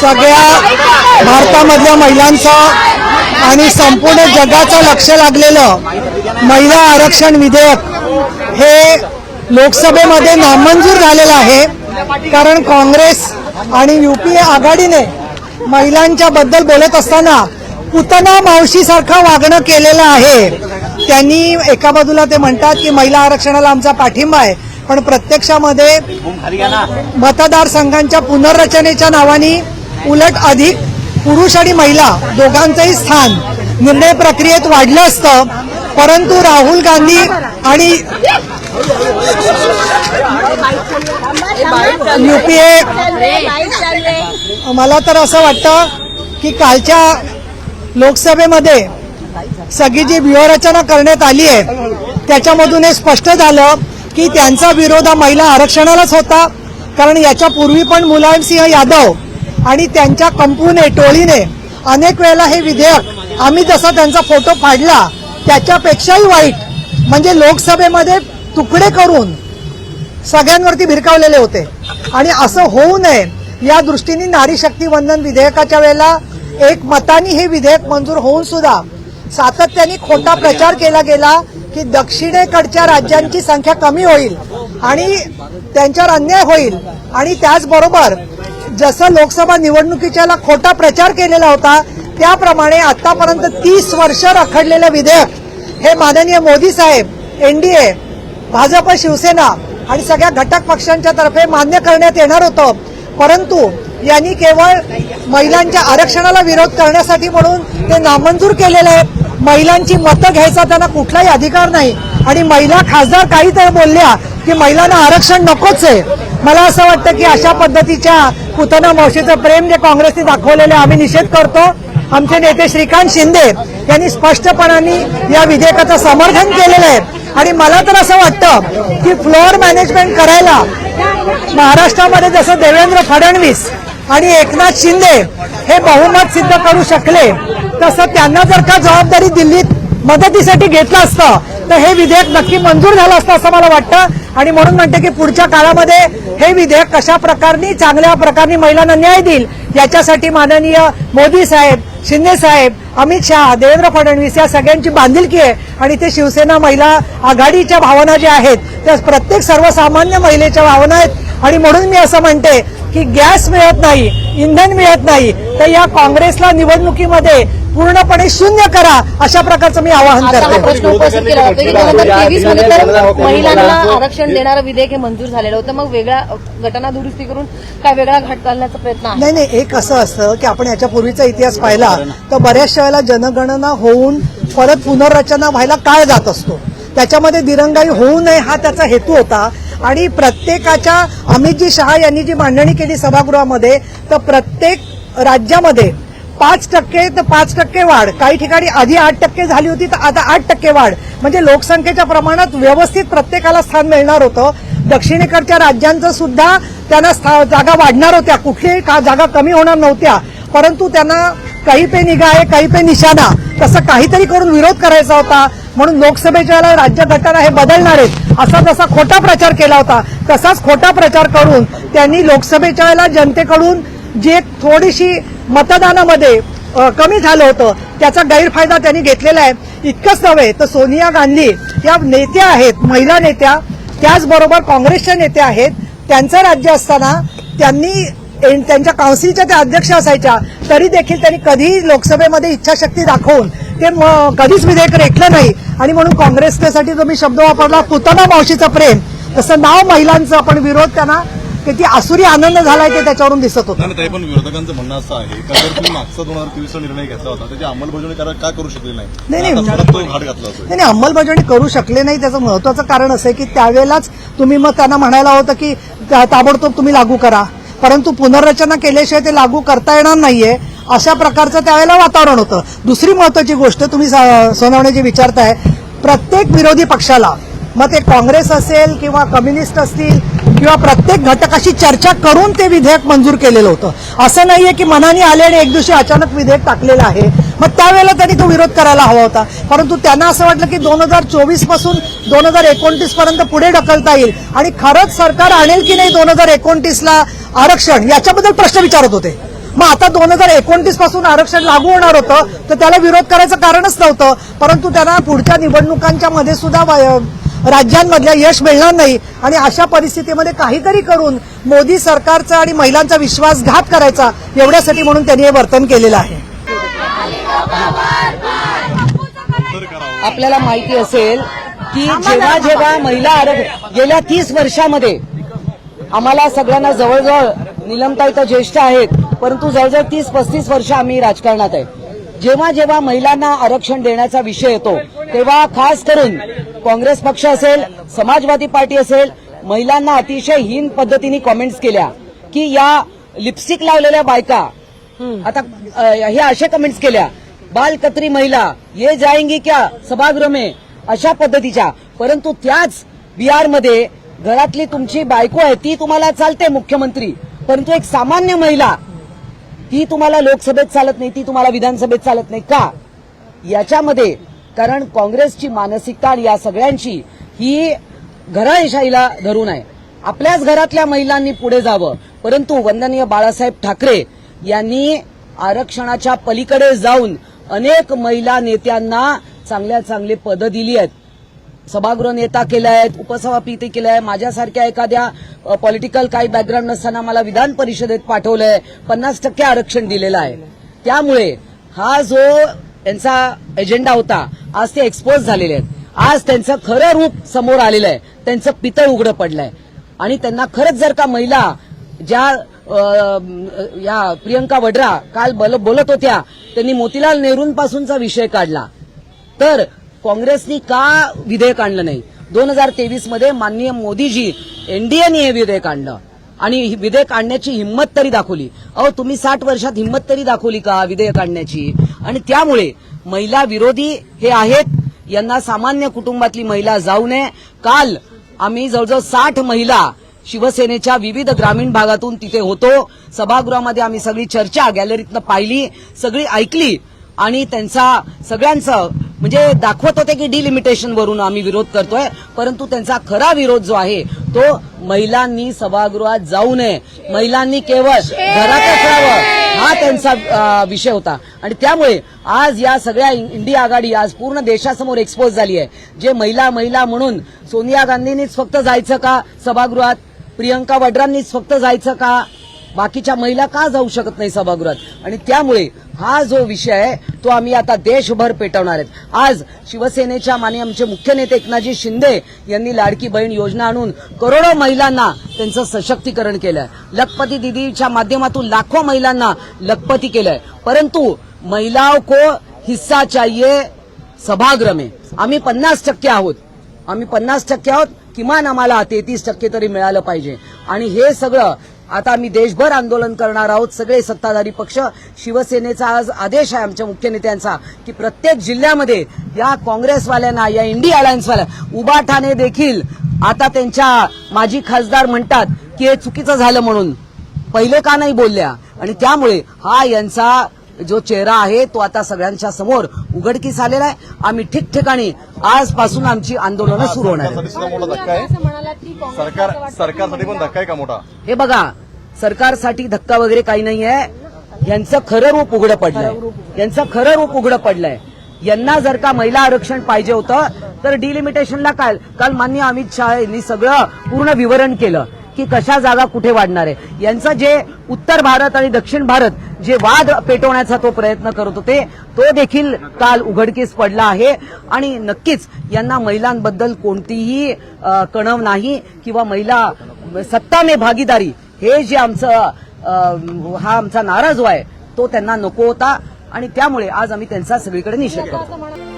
सगळ्या भारतामधल्या महिलांचं आणि संपूर्ण जगाचं लक्ष लागलेलं महिला आरक्षण विधेयक हे लोकसभेमध्ये नामंजूर झालेलं आहे. कारण काँग्रेस आणि युपीए आघाडीने महिलांच्या बद्दल बोलत असताना पुतना मावशीसारखं वागणं केलेलं आहे. त्यांनी एका बाजूला ते म्हणतात की महिला आरक्षणाला आमचा पाठिंबा आहे, पण प्रत्यक्षामध्ये मतदारसंघांच्या पुनर्रचनेच्या नावाने उलट अधिक पुरुष आणि महिला दोघांचंही स्थान निर्णय प्रक्रियेत वाढलं असतं. परंतु राहुल गांधी आणि युपीए, मला तर असं वाटतं की कालच्या लोकसभेमध्ये सगळी जी व्यूहरचना करण्यात आली आहे त्याच्यामधून हे स्पष्ट झालं की त्यांचा विरोध हा महिला आरक्षणालाच होता. कारण याच्यापूर्वी पण मुलायमसिंह यादव आणि त्यांच्या कंपूने टोळीने अनेक वेळेला हे विधेयक आम्ही जसा त्यांचा फोटो फाडला त्याच्यापेक्षाही वाईट म्हणजे लोकसभेमध्ये तुकडे करून सगळ्यांवरती भिरकावलेले होते. आणि असं होऊ नये या दृष्टीने नारी शक्ती वंदन विधेयकाच्या वेळेला एक मतानी हे विधेयक मंजूर होऊन सुद्धा सातत्याने खोटा प्रचार केला गेला की दक्षिणेकडच्या राज्यांची संख्या कमी होईल आणि त्यांच्यावर अन्याय होईल. आणि त्याचबरोबर जसं लोकसभा निवडणुकीच्या खोटा प्रचार केलेला होता त्याप्रमाणे आतापर्यंत 30 वर्ष रखडलेलं विधेयक हे माननीय मोदी साहेब, एनडीए, भाजप, शिवसेना आणि सगळ्या घटक पक्षांच्या तर्फे मान्य करण्यात येणार होतं. परंतु यांनी केवळ महिलांच्या आरक्षणाला विरोध करण्यासाठी म्हणून ते नामंजूर केलेलं आहे. महिलांची मतं घ्यायचा त्यांना कुठलाही अधिकार नाही. आणि महिला खासदार काहीतरी बोलल्या की महिलांना आरक्षण नकोच आहे. मला असं वाटतं की अशा पद्धतीच्या पुतना मावशीचं प्रेम जे काँग्रेसने दाखवलेले आम्ही निषेध करतो. आमचे नेते श्रीकांत शिंदे यांनी स्पष्टपणाने या विधेयकाचं समर्थन केलेलं आहे. आणि मला तर असं वाटतं की फ्लोअर मॅनेजमेंट करायला महाराष्ट्रामध्ये जसं देवेंद्र फडणवीस आणि एकनाथ शिंदे हे बहुमत सिद्ध करू शकले तसं त्यांना जर का जबाबदारी दिल्लीत मदतीसाठी घेतलं असतं तर हे विधेयक नक्की मंजूर झालं असतं असं मला वाटतं. आणि म्हणून म्हणते की पुढच्या काळामध्ये हे विधेयक कशा प्रकारे चांगल्या प्रकारे महिलांना न्याय देईल याच्यासाठी माननीय मोदी साहेब, शिंदे साहेब, अमित शहा, देवेंद्र फडणवीस या सगळ्यांची बांधिलकी आहे. आणि ते शिवसेना महिला आघाडीच्या भावना ज्या आहेत त्या प्रत्येक सर्वसामान्य महिलेच्या भावना आहेत. आणि म्हणून मी असं म्हणते की गॅस मिळत नाही, इंधन मिळत नाही तर या काँग्रेसला निवडणुकीमध्ये पूर्णपणे शून्य करा अशा प्रकारचं मी आवाहन करते. प्रश्न उपस्थित केला होता की 2023 मध्ये तर महिलांना आरक्षण देणारं विधेयक हे मंजूर झालेलं होतं. मग वेगळ्या घटना दुरुस्ती करून काय वेगळा घाट घालण्याचा प्रयत्न आहे? नाही, एक असं असतं की आपण याच्या पूर्वीचा इतिहास पाहिला तर बऱ्याचशा वेळेला जनगणना होऊन परत पुनर्रचना व्हायला काळ जात असतो. त्याच्यामध्ये दिरंगाई होऊ नये हा त्याचा हेतू होता. आणि प्रत्येकाच्या अमितजी शहा यांनी जी मांडणी केली सभागृहामध्ये तर प्रत्येक राज्यामध्ये 5% तर 5% वाढ, काही ठिकाणी आधी 8% झाली होती तर आता 8% वाढ, म्हणजे लोकसंख्येच्या प्रमाणात व्यवस्थित प्रत्येकाला स्थान मिळणार होतं. दक्षिणेकडच्या राज्यांचं सुद्धा त्यांना जागा वाढणार होत्या, कुठलीही जागा कमी होणार नव्हत्या. परंतु त्यांना काही पे निगा आहे काही पे निशाणा तसं काहीतरी करून विरोध करायचा होता. म्हणून लोकसभेच्या वेळेला राज्यघटना हे बदलणार आहेत असा जसा खोटा प्रचार केला होता तसाच खोटा प्रचार करून त्यांनी लोकसभेच्या वेळेला जनतेकडून जे थोडीशी मतदानामध्ये कमी झालं होतं त्याचा गैरफायदा त्यांनी घेतलेला आहे. इतकंच नव्हे तर सोनिया गांधी या नेत्या आहेत, महिला नेत्या, त्याचबरोबर काँग्रेसच्या नेत्या आहेत. त्यांचं राज्य असताना त्यांनी त्यांच्या काउन्सिलच्या त्या अध्यक्ष असायच्या तरी देखील त्यांनी कधीही लोकसभेमध्ये इच्छाशक्ती दाखवून ते कधीच विधेयक रेटलं नाही. आणि म्हणून काँग्रेससाठी जो मी शब्द वापरला पुतना मावशीचं प्रेम तसं नाव महिलांचं पण विरोध त्यांना किती आसुरी आनंद झालाय ते त्याच्यावरून दिसत होतं. पण विरोधकांचं म्हणणं असं आहे का जर तुम्ही मागचा 2023 निर्णय घेतला होता त्याची अंमलबजावणी का करू शकले नाही? नाही, अंमलबजावणी करू शकले नाही त्याचं महत्वाचं कारण असं आहे की त्यावेळेलाच तुम्ही मग त्यांना म्हणायला होतं की ताबडतोब तुम्ही लागू करा, परंतु पुनर्रचना केल्याशिवाय ते लागू करता येणार नाहीये अशा प्रकारचं त्यावेळेला वातावरण होतं. दुसरी महत्वाची गोष्ट तुम्ही सोनवणे जी विचारताय, प्रत्येक विरोधी पक्षाला मग ते काँग्रेस असेल किंवा कम्युनिस्ट असतील किंवा प्रत्येक घटकाशी चर्चा करून ते विधेयक मंजूर केलेलं होतं. असं नाहीये की मनाने आले आणि एक दिवशी अचानक विधेयक टाकलेलं आहे. मग त्यावेळेला त्यांनी तो विरोध करायला हवा होता. परंतु त्यांना असं वाटलं की 2024 पासून 2029 पर्यंत पुढे ढकलता येईल आणि खरंच सरकार आणेल की नाही 2029ला आरक्षण याच्याबद्दल प्रश्न विचारत होते. मग आता 2029 पासून आरक्षण लागू होणार होतं तर त्याला विरोध करायचं कारणच नव्हतं, परंतु त्यांना पुढच्या निवडणुकांच्या मध्ये सुद्धा राज्यांमधल्या यश मिळणार नाही आणि अशा परिस्थितीमध्ये काहीतरी करून मोदी सरकारचा आणि महिलांचा विश्वासघात करायचा एवढ्यासाठी म्हणून त्यांनी हे वर्तन केलेलं आहे. आपल्याला माहिती असेल की जेव्हा जेव्हा महिला आरक्षण गेल्या 30 वर्षामध्ये आम्हाला सगळ्यांना जवळजवळ निलमताई तर ज्येष्ठ आहेत, परंतु जवळजवळ 30-35 वर्ष आम्ही राजकारणात आहे. जेव्हा जेव्हा महिलांना आरक्षण देण्याचा विषय येतो तेव्हा खास करून काँग्रेस पक्ष असेल, समाजवादी पार्टी असेल, महिलांना अतिशय हीन पद्धतीने कॉमेंट्स केल्या की या लिपस्टिक लावलेल्या बायका, आता हे असे कमेंट्स केल्या, बाल कतरी महिला ये जाएंगी क्या सभागृह में, अशा पद्धतीच्या. परंतु त्याच बिहारमध्ये घरातली तुमची बायको आहे ती तुम्हाला चालते मुख्यमंत्री, परंतु एक सामान्य महिला ती तुम्हाला लोकसभेत चालत नाही, ती तुम्हाला विधानसभेत चालत नाही का? याच्यामध्ये कारण काँग्रेसची मानसिकता आणि या सगळ्यांची ही घराणेशाहीला धरून आहे. आपल्याच घरातल्या महिलांनी पुढे जावं, परंतु वंदनीय बाळासाहेब ठाकरे यांनी आरक्षणाच्या पलीकडे जाऊन अनेक महिला नेत्यांना चांगले पदं दिली आहेत. सभागृह नेता केले आहेत, उपसभापती केले आहे. माझ्यासारख्या एखाद्या पॉलिटिकल काही बॅकग्राऊंड नसताना मला विधान परिषदेत पाठवलंय, 50% आरक्षण दिलेलं आहे. त्यामुळे हा जो यांचा एजेंडा होता आज ते एक्सपोज झालेले आहेत. आज त्यांचं खरं रूप समोर आलेलं आहे, त्यांचं पितळ उघडं पडलंय आणि त्यांना खरंच जर का महिला ज्या या प्रियंका वड्रा काल बोलत होत्या त्यांनी मोतीलाल नेहरूंपासूनचा विषय काढला, तर काँग्रेसनी का विधेयक आणलं नाही? 2023 मध्ये माननीय मोदीजी एनडीएने हे विधेयक आणलं आणि विधेयक आणण्याची हिंमत तरी दाखवली. अहो तुम्ही 60 वर्षात हिंमत तरी दाखवली का विधेयक आणण्याची? आणि त्यामुळे महिला विरोधी हे आहेत, यांना सामान्य कुटुंबातली महिला जाऊ नये. काल आम्ही जवळजवळ 60 महिला शिवसेनेच्या विविध ग्रामीण भागातून तिथे होतो. सभागृहामध्ये आम्ही सगळी चर्चा गॅलरीतनं पाहिली, सगळी ऐकली आणि त्यांचा सगळ्यांचं म्हणजे दाखवत होते की डिलिमिटेशन वरून आम्ही विरोध करतोय, परंतु त्यांचा खरा विरोध जो आहे तो महिलांनी सभागृहात जाऊ नये, महिलांनी केवळ घरातच राहावं हा त्यांचा विषय होता. आणि त्यामुळे आज या सगळ्या इंडिया आघाडी आज पूर्ण देशासमोर एक्सपोज झाली आहे. जे महिला म्हणून सोनिया गांधींनीच फक्त जायचं का सभागृहात, प्रियंका वड्रांनीच फक्त जायचं का, बाकीच्या महिला का जाऊ शकत नाही सभागृहात? आणि त्यामुळे हा जो विषय आहे तो आम्ही आता देशभर पेटवणार आहेत. आज शिवसेनेच्या माननीय आमचे मुख्य नेते एकनाथजी शिंदे यांनी लाडकी बहीण योजना आणून करोडो महिलांना त्यांचं सशक्तीकरण केलंय. लखपती दीदीच्या माध्यमातून लाखो महिलांना लखपती केलंय. परंतु महिलाओं को हिस्सा चाहिए सभागृह में. आम्ही 50% आहोत, आम्ही 50% आहोत, किमान आम्हाला 33% तरी मिळालं पाहिजे. आणि हे सगळं आता आम्ही देशभर आंदोलन करणार आहोत. सगळे सत्ताधारी पक्ष, शिवसेनेचा आज आदेश आहे आमच्या मुख्य नेत्यांचा की प्रत्येक जिल्ह्यामध्ये या काँग्रेसवाल्यांना, या इंडिया अलायन्सवाल्या, उबाठाने देखील आता त्यांच्या माजी खासदार म्हणतात की हे चुकीचं झालं म्हणून पहिले का नाही बोलल्या. आणि त्यामुळे हा यांचा जो चेहरा आहे तो आता सगळ्यांच्या समोर उघडकीस आलेला आहे. आम्ही ठिकठिकाणी आजपासून आमची आंदोलनं सुरू होणार आहेत. सरकारसाठी पण धक्का आहे का मोठा? हे बघा, सरकारसाठी धक्का वगैरे काही नाहीये. यांचं खरं रूप उघडं पडलंय, यांचं खरं रूप उघडं पडलंय. यांना जर का महिला आरक्षण पाहिजे होतं तर डिलिमिटेशनला काल माननीय अमित शाह यांनी सगळं पूर्ण विवरण केलं की कशा जागा कुठे वाढणार आहे. यांचं जे उत्तर भारत आणि दक्षिण भारत जे वाद पेटवण्याचा तो प्रयत्न करत होते तो देखील काल उघडकीस पडला आहे. आणि नक्कीच यांना महिलांबद्दल कोणतीही कणव नाही किंवा महिला सत्ता में भागीदारी हे जे आमचं हा आमचा नारा जो आहे तो त्यांना नको होता आणि त्यामुळे आज आम्ही त्यांचा सगळीकडे निषेध करतो.